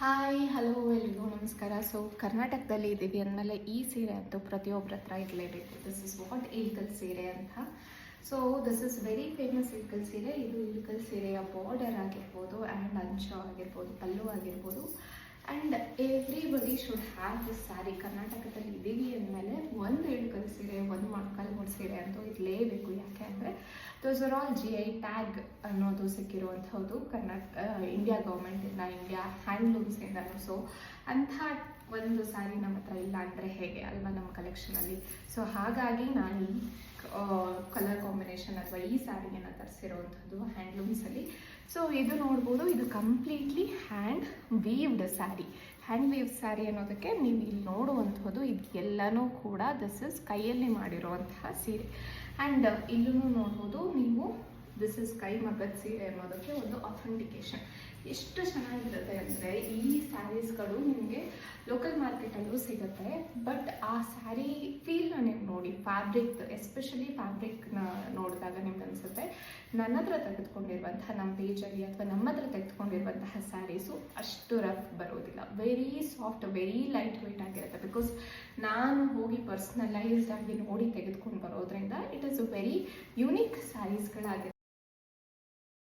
Hi hello ಎಲ್ರಿಗೂ ನಮಸ್ಕಾರ. So ಕರ್ನಾಟಕದಲ್ಲಿ ಇದ್ದೀವಿ ಅಂದಮೇಲೆ ಈ ಸೀರೆ ಅಂತೂ ಪ್ರತಿಯೊಬ್ಬರ ಹತ್ರ ಇರಲೇಬೇಕು. ದಿಸ್ ಇಸ್ ವಾಟ್ ಇಲ್ಕಲ್ ಸೀರೆ ಅಂತ. So this is very famous Ilkal ಸೀರೆ. ಇದು ಇಲ್ಕಲ್ ಸೀರೆಯ ಬಾರ್ಡರ್ ಆಗಿರ್ಬೋದು ಆ್ಯಂಡ್ ಅಂಚು ಆಗಿರ್ಬೋದು, ಪಲ್ಲು ಆಗಿರ್ಬೋದು, and everybody should have this sari. ಕರ್ನಾಟಕದಲ್ಲಿ ಇದ್ದೀವಿ ಅಂದಮೇಲೆ ಒಂದು ಇಳ್ಕಲ್ ಸೀರೆ, ಒಂದು ಮೊಣಕಾಲ್ಮೂರು ಸೀರೆ ಅಂತೂ ಇರಲೇಬೇಕು. ಯಾಕೆ ಅಂದರೆ those are all GI tag ಅನ್ನೋದು ಸಿಕ್ಕಿರುವಂಥದ್ದು ಇಂಡಿಯಾ ಗೌರ್ಮೆಂಟಿಂದ, ಇಂಡಿಯಾ ಹ್ಯಾಂಡ್ಲೂಮ್ಸಿಂದನೂ. ಸೊ ಅಂಥ ಒಂದು ಸ್ಯಾರಿ ನಮ್ಮ ಹತ್ರ ಇಲ್ಲ ಅಂದರೆ ಹೇಗೆ ಅಲ್ವಾ ನಮ್ಮ ಕಲೆಕ್ಷನಲ್ಲಿ. ಸೊ ಹಾಗಾಗಿ ನಾನು ಈ ಕಲರ್ ಕಾಂಬಿನೇಷನ್ ಅಥವಾ ಈ ಸ್ಯಾರಿಯನ್ನು ತರಿಸಿರುವಂಥದ್ದು ಹ್ಯಾಂಡ್ಲೂಮ್ಸಲ್ಲಿ. ಸೊ ಇದು ನೋಡ್ಬೋದು, ಇದು completely hand weaved sari. Hand view sari ಅನ್ನೋದಕ್ಕೆ ನೀವು ಇಲ್ಲಿ ನೋಡುವಂಥದ್ದು ಇದು ಎಲ್ಲನೂ ಕೂಡ ದಿಸ್ ಇಸ್ ಕೈಯಲ್ಲಿ ಮಾಡಿರುವಂತಹ ಸೀರೆ. ಆ್ಯಂಡ್ ಇಲ್ಲೂ ನೋಡ್ಬೋದು ನೀವು, ದಿಸ್ ಇಸ್ ಕೈ ಮಗ್ಗದ ಸೀರೆ ಅನ್ನೋದಕ್ಕೆ ಒಂದು ಅಥೆಂಟಿಕೇಶನ್. ಎಷ್ಟು ಚೆನ್ನಾಗಿರುತ್ತೆ ಅಂದರೆ ಈ ಸ್ಯಾರೀಸ್ಗಳು ನಿಮಗೆ ಲೋಕಲ್ ಮಾರ್ಕೆಟಲ್ಲೂ ಸಿಗುತ್ತೆ. ಬಟ್ ಆ ಸ್ಯಾರಿ ಫೀಲ್ನ ನೀವು ನೋಡಿ, ಫ್ಯಾಬ್ರಿಕ್, ಎಸ್ಪೆಷಲಿ ಫ್ಯಾಬ್ರಿಕ್ನ ನೋಡಿದಾಗ ನಿಮ್ಗೆ ಅನಿಸುತ್ತೆ ನನ್ನ ಹತ್ರ ತೆಗೆದುಕೊಂಡಿರುವಂತಹ ನಮ್ಮ ಪೇಜಲ್ಲಿ ಅಥವಾ ನಮ್ಮ ಹತ್ರ ತೆಗೆದುಕೊಂಡಿರುವಂತಹ ಸ್ಯಾರೀಸು ಅಷ್ಟು ರಫ್ ಬರೋದಿಲ್ಲ. Very soft, very light weight ಆಗಿರುತ್ತೆ. ಬಿಕಾಸ್ ನಾನು ಹೋಗಿ ಪರ್ಸ್ನಲೈಸ್ಡ್ ಆಗಿ ನೋಡಿ ತೆಗೆದುಕೊಂಡು ಬರೋದ್ರಿಂದ it is a very unique ಸ್ಯಾರೀಸ್ಗಳಾಗಿರುತ್ತೆ.